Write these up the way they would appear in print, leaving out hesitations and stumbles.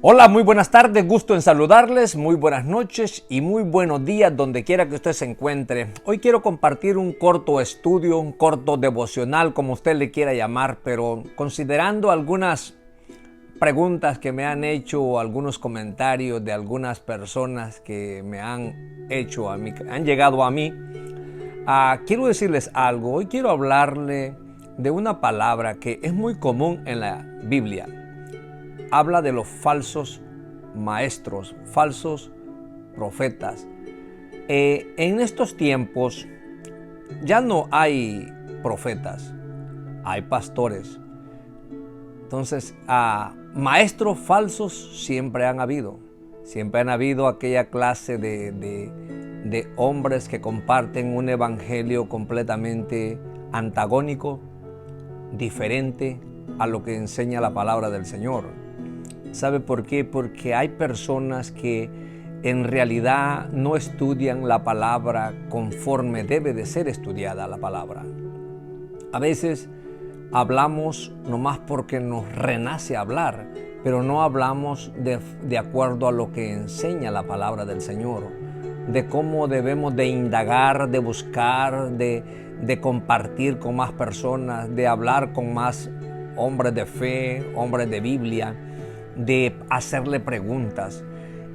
Hola, muy buenas tardes, gusto en saludarles, muy buenas noches y muy buenos días donde quiera que usted se encuentre. Hoy quiero compartir un corto estudio, un corto devocional, como usted le quiera llamar, pero considerando algunas preguntas que me han hecho o algunos comentarios de algunas personas que me han hecho a mí, han llegado a mí, quiero decirles algo. Hoy quiero hablarle de una palabra que es muy común en la Biblia. Habla de los falsos maestros, falsos profetas. En estos tiempos ya no hay profetas, hay pastores. Entonces, maestros falsos siempre han habido. Siempre han habido aquella clase de hombres que comparten un evangelio completamente antagónico, diferente a lo que enseña la palabra del Señor. ¿Sabe por qué? Porque hay personas que en realidad no estudian la palabra conforme debe de ser estudiada la palabra. A veces hablamos nomás porque nos renace hablar, pero no hablamos de acuerdo a lo que enseña la palabra del Señor, de cómo debemos de indagar, de buscar, de compartir con más personas, de hablar con más hombres de fe, hombres de Biblia, de hacerle preguntas.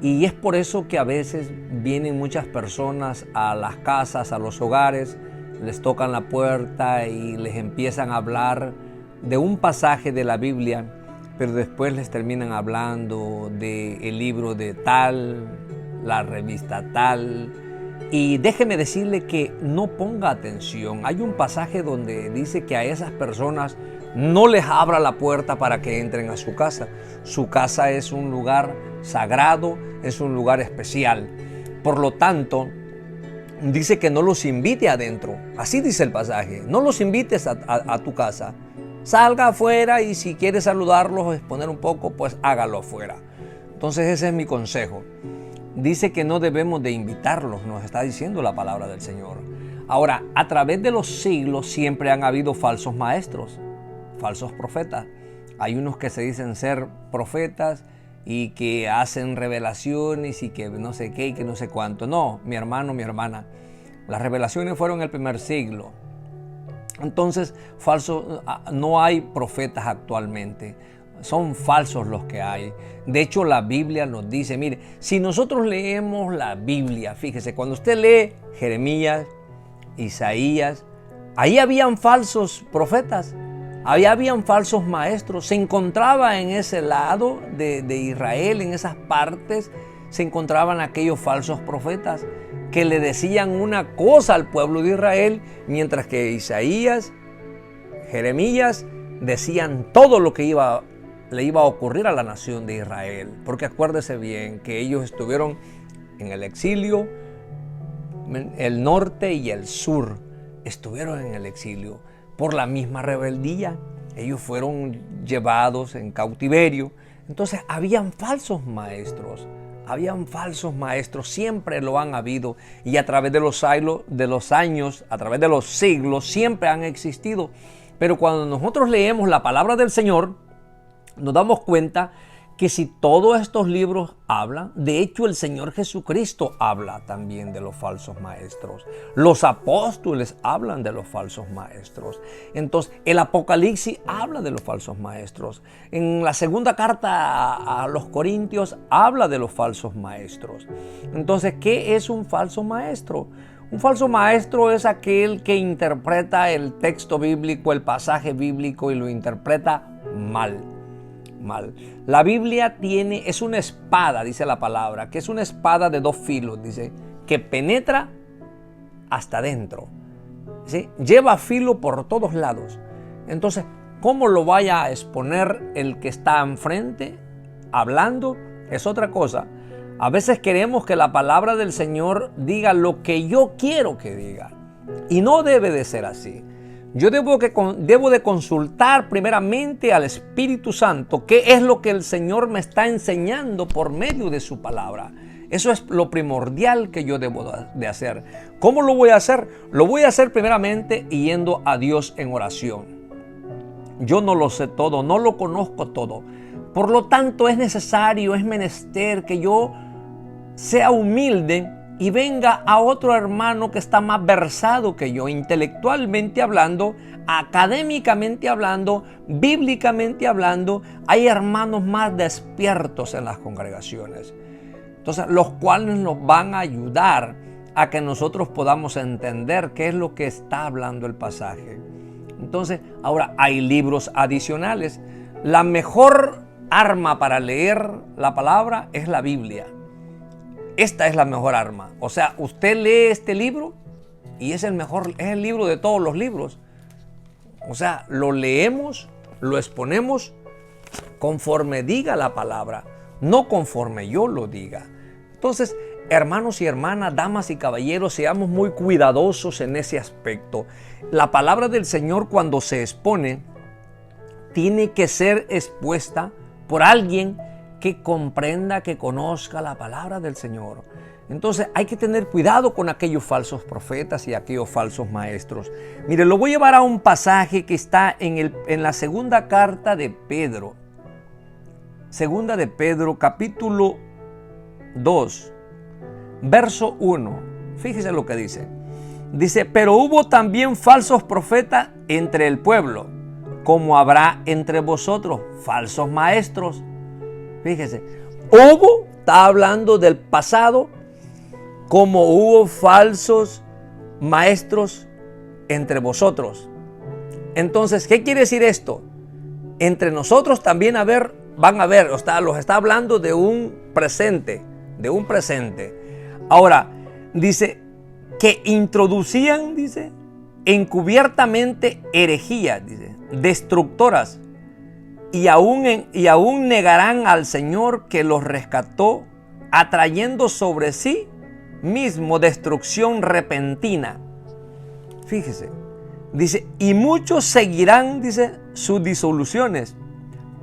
Y es por eso que a veces vienen muchas personas a las casas, a los hogares, les tocan la puerta y les empiezan a hablar de un pasaje de la Biblia, pero después les terminan hablando del libro de tal, la revista tal. Y déjeme decirle que no ponga atención. Hay un pasaje donde dice que a esas personas no les abra la puerta para que entren a su casa. Su casa es un lugar sagrado, es un lugar especial. Por lo tanto, dice que no los invite adentro. Así dice el pasaje. No los invites a tu casa. Salga afuera y si quiere saludarlos o exponer un poco, pues hágalo afuera. Entonces ese es mi consejo. Dice que no debemos de invitarlos, nos está diciendo la palabra del Señor. Ahora, a través de los siglos siempre han habido falsos maestros, falsos profetas. Hay unos que se dicen ser profetas y que hacen revelaciones y que no sé qué y que no sé cuánto. No, mi hermano, mi hermana, las revelaciones fueron en el primer siglo. Entonces, no hay profetas actualmente. Son falsos los que hay. De hecho, la Biblia nos dice, mire, si nosotros leemos la Biblia, fíjese, cuando usted lee Jeremías, Isaías, ahí habían falsos profetas, ahí habían falsos maestros. Se encontraba en ese lado de Israel, en esas partes, se encontraban aquellos falsos profetas que le decían una cosa al pueblo de Israel, mientras que Isaías, Jeremías decían todo lo que le iba a ocurrir a la nación de Israel. Porque acuérdese bien que ellos estuvieron en el exilio, el norte y el sur estuvieron en el exilio por la misma rebeldía. Ellos fueron llevados en cautiverio. Entonces habían falsos maestros. Siempre lo han habido y a través de los años, a través de los siglos, siempre han existido. Pero cuando nosotros leemos la palabra del Señor, nos damos cuenta que si todos estos libros hablan, de hecho el Señor Jesucristo habla también de los falsos maestros. Los apóstoles hablan de los falsos maestros. Entonces el Apocalipsis habla de los falsos maestros. En la segunda carta a los Corintios habla de los falsos maestros. Entonces, ¿qué es un falso maestro? Un falso maestro es aquel que interpreta el texto bíblico, el pasaje bíblico y lo interpreta mal. La Biblia es una espada, dice la palabra, que es una espada de dos filos, dice, que penetra hasta adentro, ¿sí? Lleva filo por todos lados. Entonces, ¿cómo lo vaya a exponer el que está enfrente hablando? Es otra cosa. A veces queremos que la palabra del Señor diga lo que yo quiero que diga, y no debe de ser así. Yo debo de consultar primeramente al Espíritu Santo qué es lo que el Señor me está enseñando por medio de su palabra. Eso es lo primordial que yo debo de hacer. ¿Cómo lo voy a hacer? Lo voy a hacer primeramente yendo a Dios en oración. Yo no lo sé todo, no lo conozco todo, Por lo tanto, es necesario, es menester que yo sea humilde y venga a otro hermano que está más versado que yo, intelectualmente hablando, académicamente hablando, bíblicamente hablando. Hay hermanos más despiertos en las congregaciones. Entonces, los cuales nos van a ayudar a que nosotros podamos entender qué es lo que está hablando el pasaje. Entonces, ahora hay libros adicionales. La mejor arma para leer la palabra es la Biblia. Esta es la mejor arma. O sea, usted lee este libro y es el libro de todos los libros. O sea, lo leemos, lo exponemos conforme diga la palabra, no conforme yo lo diga. Entonces, hermanos y hermanas, damas y caballeros, seamos muy cuidadosos en ese aspecto. La palabra del Señor, cuando se expone, tiene que ser expuesta por alguien que comprenda, que conozca la palabra del Señor. Entonces hay que tener cuidado con aquellos falsos profetas y aquellos falsos maestros. Mire, lo voy a llevar a un pasaje que está en la segunda carta de Pedro. Segunda de Pedro, capítulo 2, verso 1. Fíjese lo que dice. Dice, pero hubo también falsos profetas entre el pueblo, como habrá entre vosotros falsos maestros. Fíjese, está hablando del pasado, como hubo falsos maestros entre vosotros. Entonces, ¿qué quiere decir esto? Entre nosotros también van a haber, los está hablando de un presente, Ahora, dice, que introducían, dice, encubiertamente herejías, dice, destructoras, y aún negarán al Señor que los rescató, atrayendo sobre sí mismo destrucción repentina. Fíjese, dice, y muchos seguirán, dice, sus disoluciones,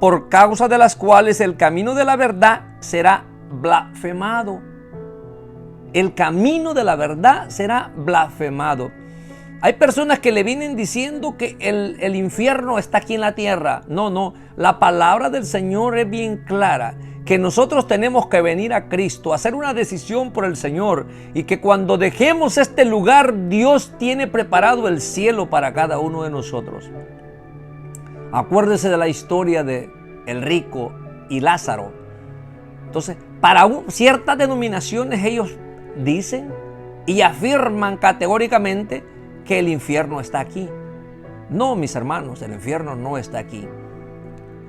por causa de las cuales el camino de la verdad será blasfemado. El camino de la verdad será blasfemado. Hay personas que le vienen diciendo que el infierno está aquí en la tierra. No, la palabra del Señor es bien clara, que nosotros tenemos que venir a Cristo, hacer una decisión por el Señor, y que cuando dejemos este lugar, Dios tiene preparado el cielo para cada uno de nosotros. Acuérdese de la historia de el rico y Lázaro. Entonces, para ciertas denominaciones ellos dicen y afirman categóricamente que el infierno está aquí. No, mis hermanos, el infierno no está aquí.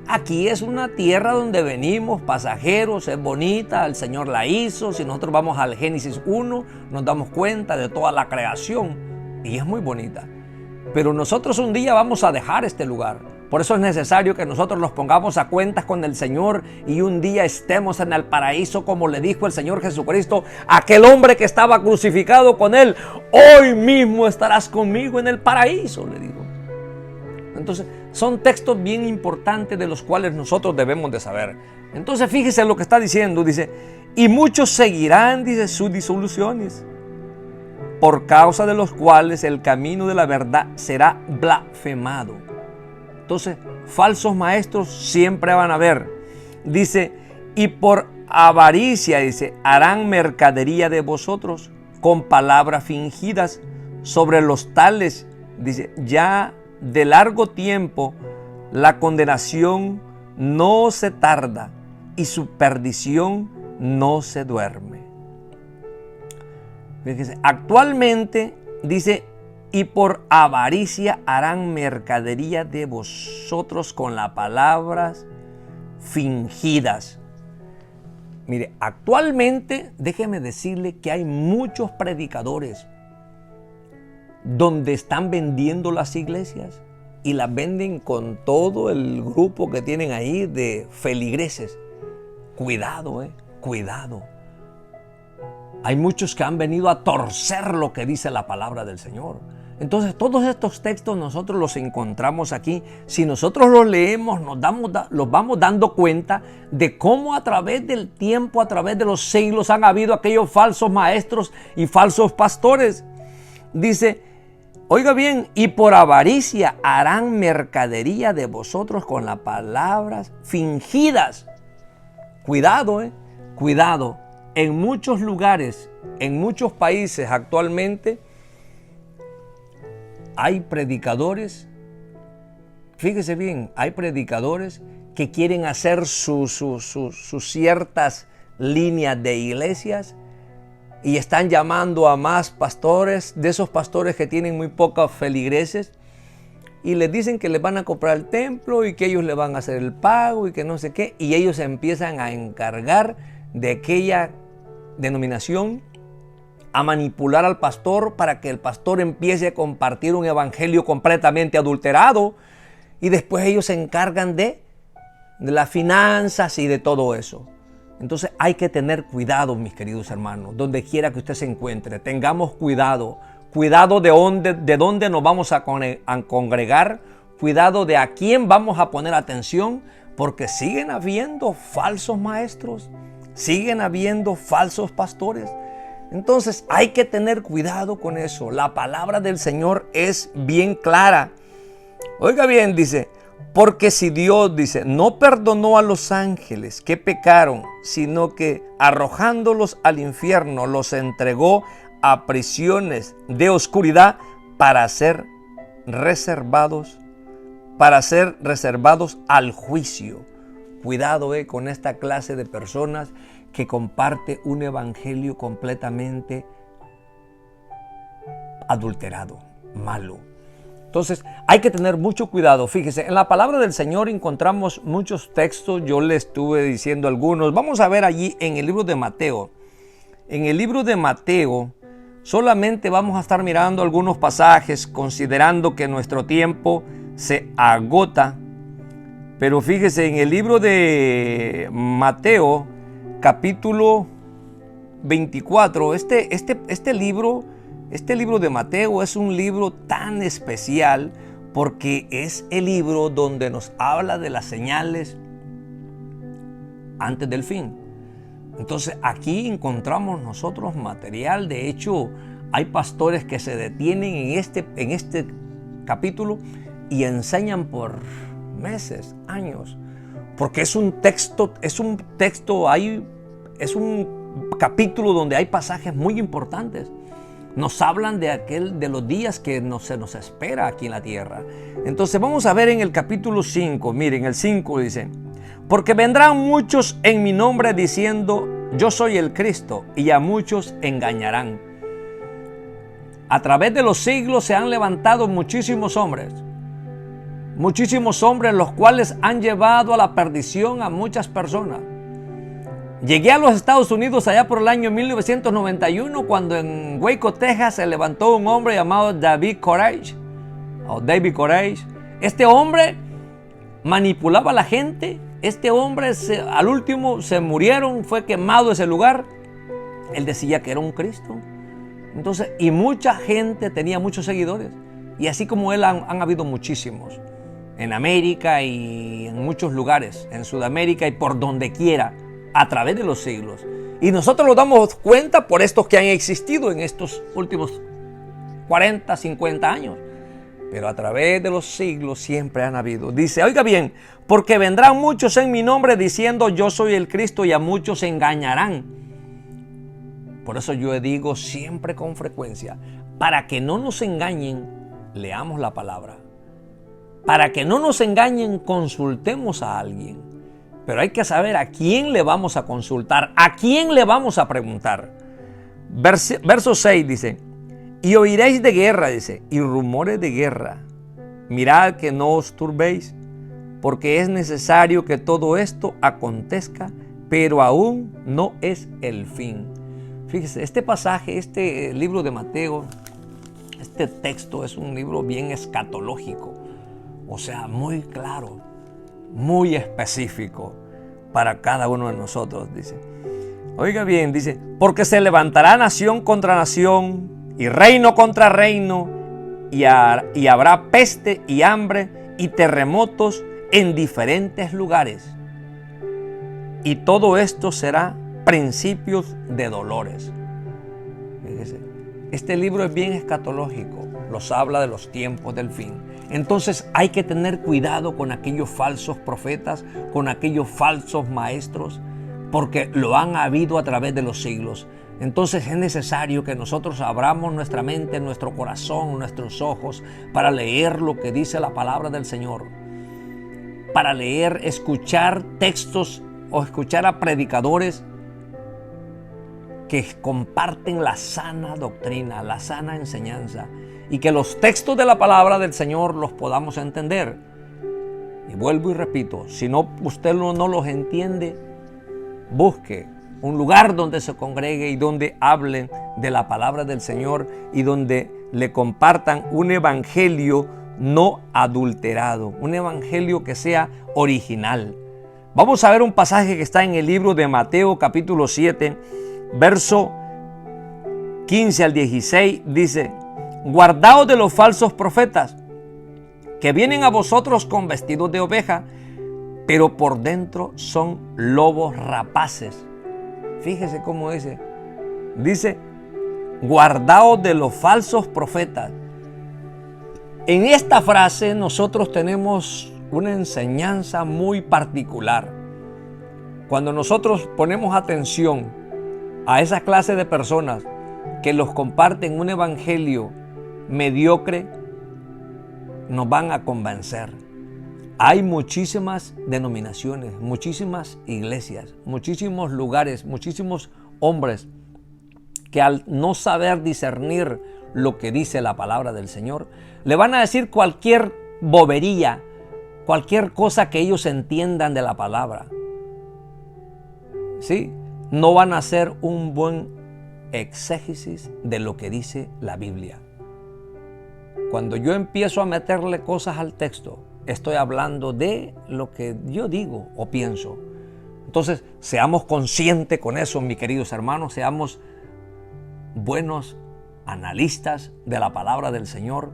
Aquí es una tierra donde venimos pasajeros, es bonita, el Señor la hizo. Si nosotros vamos al Génesis 1, nos damos cuenta de toda la creación y es muy bonita. Pero nosotros un día vamos a dejar este lugar. Por eso es necesario que nosotros nos pongamos a cuentas con el Señor y un día estemos en el paraíso, como le dijo el Señor Jesucristo a aquel hombre que estaba crucificado con él: hoy mismo estarás conmigo en el paraíso, le dijo. Entonces, son textos bien importantes de los cuales nosotros debemos de saber. Entonces, fíjese lo que está diciendo, dice, y muchos seguirán, dice, sus disoluciones, por causa de los cuales el camino de la verdad será blasfemado. Entonces, falsos maestros siempre van a haber. Dice, y por avaricia, dice, harán mercadería de vosotros con palabras fingidas. Sobre los tales, dice, ya de largo tiempo la condenación no se tarda y su perdición no se duerme. Fíjese, actualmente, dice, y por avaricia harán mercadería de vosotros con las palabras fingidas. Mire, actualmente, déjeme decirle que hay muchos predicadores donde están vendiendo las iglesias y las venden con todo el grupo que tienen ahí de feligreses. Cuidado, cuidado. Hay muchos que han venido a torcer lo que dice la palabra del Señor. Entonces, todos estos textos nosotros los encontramos aquí. Si nosotros los leemos, los vamos dando cuenta de cómo a través del tiempo, a través de los siglos, han habido aquellos falsos maestros y falsos pastores. Dice, Oiga bien, y por avaricia harán mercadería de vosotros con las palabras fingidas. Cuidado, cuidado. En muchos lugares, en muchos países actualmente, hay predicadores, fíjese bien, hay predicadores que quieren hacer sus ciertas líneas de iglesias y están llamando a más pastores, de esos pastores que tienen muy pocos feligreses, y les dicen que les van a comprar el templo y que ellos le van a hacer el pago y que no sé qué, y ellos empiezan a encargar de aquella denominación a manipular al pastor para que el pastor empiece a compartir un evangelio completamente adulterado, y después ellos se encargan de las finanzas y de todo eso. Entonces hay que tener cuidado, mis queridos hermanos, donde quiera que usted se encuentre. Tengamos cuidado de dónde nos vamos a congregar, cuidado de a quién vamos a poner atención, porque siguen habiendo falsos maestros, siguen habiendo falsos pastores. Entonces hay que tener cuidado con eso. La palabra del Señor es bien clara. Oiga bien, dice, porque si Dios, dice, no perdonó a los ángeles que pecaron, sino que arrojándolos al infierno los entregó a prisiones de oscuridad para ser reservados al juicio. Cuidado con esta clase de personas que comparte un evangelio completamente adulterado, malo. Entonces hay que tener mucho cuidado. Fíjese, en la palabra del Señor encontramos muchos textos. Yo le estuve diciendo algunos. Vamos a ver allí en el libro de Mateo. En el libro de Mateo solamente vamos a estar mirando algunos pasajes, considerando que nuestro tiempo se agota. Pero fíjese, en el libro de Mateo, capítulo 24, este libro de Mateo es un libro tan especial porque es el libro donde nos habla de las señales antes del fin. Entonces aquí encontramos nosotros material. De hecho, hay pastores que se detienen en este capítulo y enseñan por meses, años, porque es un capítulo donde hay pasajes muy importantes. Nos hablan de los días que se nos espera aquí en la tierra. Entonces vamos a ver en el capítulo 5, miren, el 5 dice, porque vendrán muchos en mi nombre diciendo, yo soy el Cristo, y a muchos engañarán. A través de los siglos se han levantado muchísimos hombres los cuales han llevado a la perdición a muchas personas. Llegué a los Estados Unidos allá por el año 1991 cuando en Waco, Texas se levantó un hombre llamado David Koresh. Este hombre manipulaba a la gente. Este hombre al último se murieron, fue quemado ese lugar. Él decía que era un Cristo. Entonces, y mucha gente tenía muchos seguidores. Y así como él han habido muchísimos. En América y en muchos lugares, en Sudamérica y por donde quiera, a través de los siglos. Y nosotros nos damos cuenta por estos que han existido en estos últimos 40, 50 años. Pero a través de los siglos siempre han habido. Dice, oiga bien, porque vendrán muchos en mi nombre diciendo yo soy el Cristo y a muchos engañarán. Por eso yo digo siempre con frecuencia, para que no nos engañen, leamos la palabra. Para que no nos engañen, consultemos a alguien. Pero hay que saber a quién le vamos a consultar, a quién le vamos a preguntar. Verso 6 dice, y oiréis de guerra, dice, y rumores de guerra. Mirad que no os turbéis, porque es necesario que todo esto acontezca, pero aún no es el fin. Fíjese, este pasaje, este libro de Mateo, este texto es un libro bien escatológico. O sea, muy claro, muy específico para cada uno de nosotros, dice. Oiga bien, dice, porque se levantará nación contra nación y reino contra reino y habrá peste y hambre y terremotos en diferentes lugares. Y todo esto será principios de dolores. Fíjese, este libro es bien escatológico. los habla de los tiempos del fin. Entonces hay que tener cuidado con aquellos falsos profetas, con aquellos falsos maestros, porque lo han habido a través de los siglos. Entonces es necesario que nosotros abramos nuestra mente, nuestro corazón, nuestros ojos para leer lo que dice la palabra del Señor. Para leer, escuchar textos o escuchar a predicadores que comparten la sana doctrina, la sana enseñanza, y que los textos de la palabra del Señor los podamos entender. Y vuelvo y repito, si no, usted no los entiende, busque un lugar donde se congregue y donde hablen de la palabra del Señor y donde le compartan un evangelio no adulterado, un evangelio que sea original. Vamos a ver un pasaje que está en el libro de Mateo capítulo 7, verso 15 al 16, dice: guardaos de los falsos profetas, que vienen a vosotros con vestidos de oveja, pero por dentro son lobos rapaces. Fíjese cómo dice. Dice, guardaos de los falsos profetas. En esta frase nosotros tenemos una enseñanza muy particular. Cuando nosotros ponemos atención a esa clase de personas que los comparten un evangelio mediocre, nos van a convencer. Hay muchísimas denominaciones, muchísimas iglesias, muchísimos lugares, muchísimos hombres que al no saber discernir lo que dice la palabra del Señor, le van a decir cualquier bobería, cualquier cosa que ellos entiendan de la palabra. ¿Sí? No van a hacer un buen exégesis de lo que dice la Biblia. Cuando yo empiezo a meterle cosas al texto, estoy hablando de lo que yo digo o pienso. Entonces, seamos conscientes con eso, mis queridos hermanos, seamos buenos analistas de la palabra del Señor,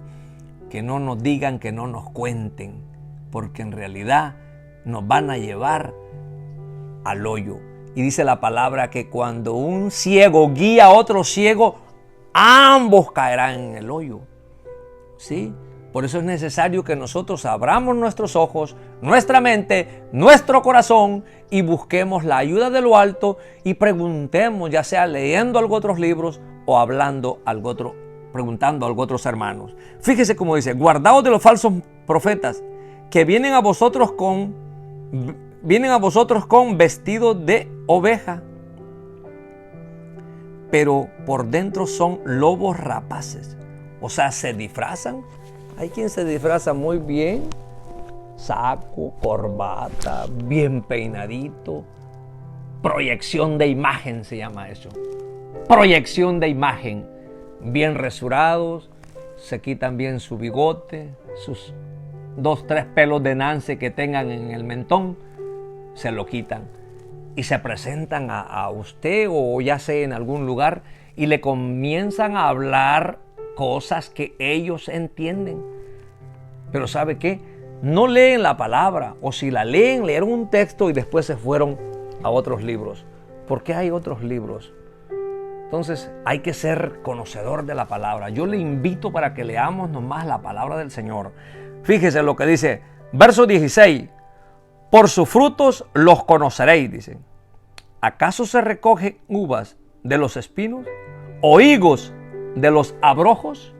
que no nos digan, que no nos cuenten, porque en realidad nos van a llevar al hoyo. Y dice la palabra que cuando un ciego guía a otro ciego, ambos caerán en el hoyo. ¿Sí? Por eso es necesario que nosotros abramos nuestros ojos, nuestra mente, nuestro corazón y busquemos la ayuda de lo alto y preguntemos, ya sea leyendo algo otros libros o hablando algo otro, preguntando a algo otros hermanos. Fíjese cómo dice, guardaos de los falsos profetas que vienen a vosotros con vestidos de oveja, pero por dentro son lobos rapaces. O sea, se disfrazan. Hay quien se disfraza muy bien, saco, corbata, bien peinadito. Proyección de imagen se llama eso. Proyección de imagen. Bien resurados, se quitan bien su bigote, sus 2, 3 pelos de nance que tengan en el mentón, se lo quitan. Y se presentan a usted o ya sea en algún lugar y le comienzan a hablar cosas que ellos entienden. Pero ¿sabe qué? No leen la palabra, o si la leen, leyeron un texto y después se fueron a otros libros. ¿Por qué hay otros libros? Entonces hay que ser conocedor de la palabra. Yo le invito para que leamos nomás la palabra del Señor. Fíjese lo que dice, verso 16. Por sus frutos los conoceréis, dice. ¿Acaso se recogen uvas de los espinos o higos de los abrojos?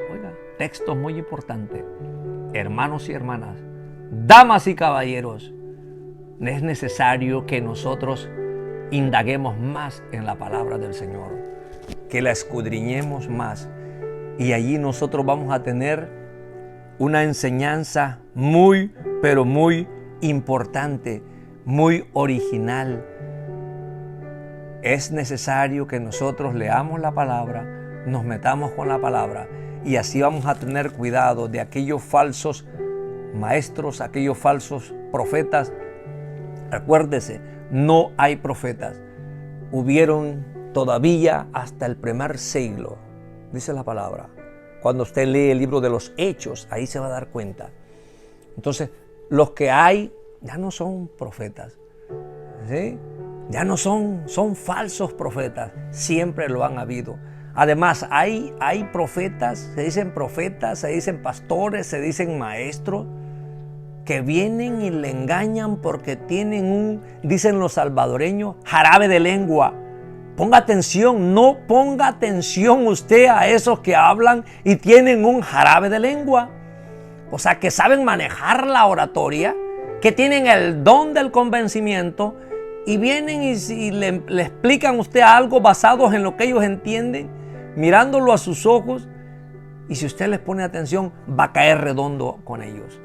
Oiga, texto muy importante. Hermanos y hermanas, damas y caballeros, es necesario que nosotros indaguemos más en la palabra del Señor, que la escudriñemos más, y allí nosotros vamos a tener una enseñanza muy, pero muy importante, muy original. Es necesario que nosotros leamos la palabra, nos metamos con la palabra y así vamos a tener cuidado de aquellos falsos maestros, aquellos falsos profetas. Acuérdese, no hay profetas. Hubieron todavía hasta el primer siglo, dice la palabra. Cuando usted lee el libro de los Hechos, ahí se va a dar cuenta. Entonces, los que hay ya no son profetas, ¿sí? Ya no son falsos profetas, siempre lo han habido. Además, hay profetas, se dicen pastores, se dicen maestros, que vienen y le engañan porque tienen dicen los salvadoreños, jarabe de lengua. Ponga atención, no ponga atención usted a esos que hablan y tienen un jarabe de lengua. O sea, que saben manejar la oratoria, que tienen el don del convencimiento y vienen y le explican a usted algo basados en lo que ellos entienden, mirándolo a sus ojos, y si usted les pone atención va a caer redondo con ellos.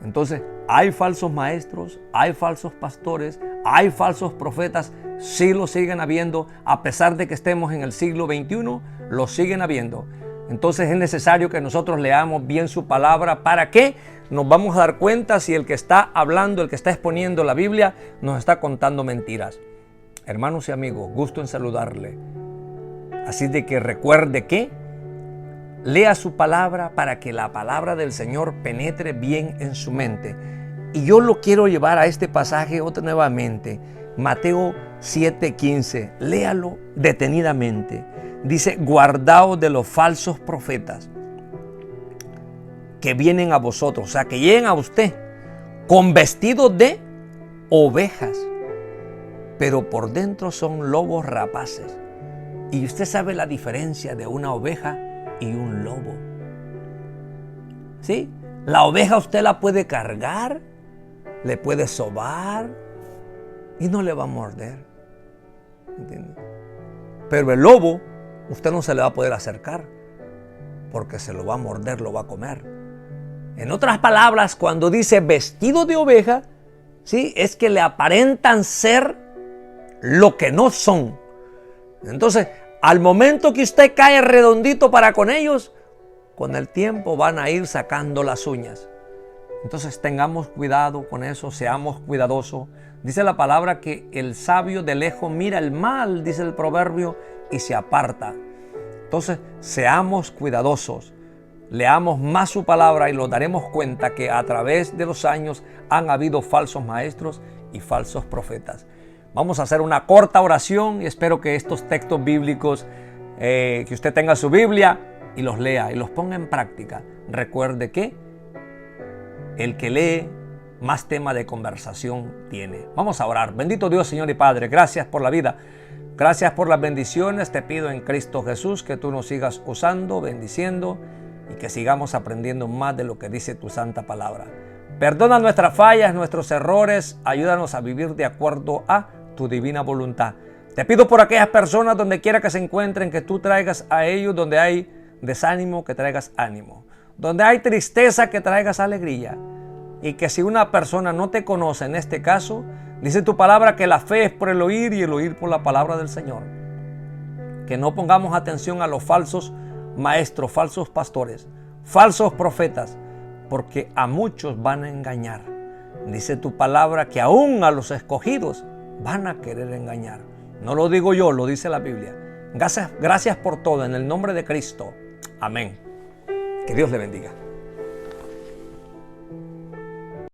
Entonces, hay falsos maestros, hay falsos pastores, hay falsos profetas, sí lo siguen habiendo, a pesar de que estemos en el siglo XXI, lo siguen habiendo. Entonces es necesario que nosotros leamos bien su palabra. ¿Para qué? Nos vamos a dar cuenta si el que está hablando, el que está exponiendo la Biblia, nos está contando mentiras. Hermanos y amigos, gusto en saludarle. Así de que recuerde que lea su palabra para que la palabra del Señor penetre bien en su mente. Y yo lo quiero llevar a este pasaje otra nuevamente. Mateo 7:15. Léalo detenidamente. Dice, guardaos de los falsos profetas que vienen a vosotros, o sea, que lleguen a usted con vestidos de ovejas, pero por dentro son lobos rapaces. Y usted sabe la diferencia de una oveja y un lobo. ¿Sí? La oveja usted la puede cargar, le puede sobar y no le va a morder. ¿Entiende? Pero el lobo, usted no se le va a poder acercar porque se lo va a morder, lo va a comer. En otras palabras, cuando dice vestido de oveja, ¿sí? Es que le aparentan ser lo que no son. Entonces, al momento que usted cae redondito para con ellos, con el tiempo van a ir sacando las uñas. Entonces tengamos cuidado con eso, seamos cuidadosos. Dice la palabra que el sabio de lejos mira el mal, dice el proverbio, y se aparta. Entonces seamos cuidadosos, leamos más su palabra y nos daremos cuenta que a través de los años han habido falsos maestros y falsos profetas. Vamos a hacer una corta oración y espero que estos textos bíblicos, que usted tenga su Biblia y los lea y los ponga en práctica. Recuerde que el que lee más tema de conversación tiene. Vamos a orar. Bendito Dios, Señor y Padre, gracias por la vida. Gracias por las bendiciones. Te pido en Cristo Jesús que tú nos sigas usando, bendiciendo y que sigamos aprendiendo más de lo que dice tu santa palabra. Perdona nuestras fallas, nuestros errores. Ayúdanos a vivir de acuerdo a tu divina voluntad. Te pido por aquellas personas donde quiera que se encuentren, que tú traigas a ellos donde hay desánimo, que traigas ánimo. Donde hay tristeza, que traigas alegría. Y que si una persona no te conoce en este caso, dice tu palabra que la fe es por el oír y el oír por la palabra del Señor. Que no pongamos atención a los falsos maestros, falsos pastores, falsos profetas, porque a muchos van a engañar. Dice tu palabra que aún a los escogidos van a querer engañar. No lo digo yo, lo dice la Biblia. Gracias por todo, en el nombre de Cristo. Amén. Que Dios le bendiga.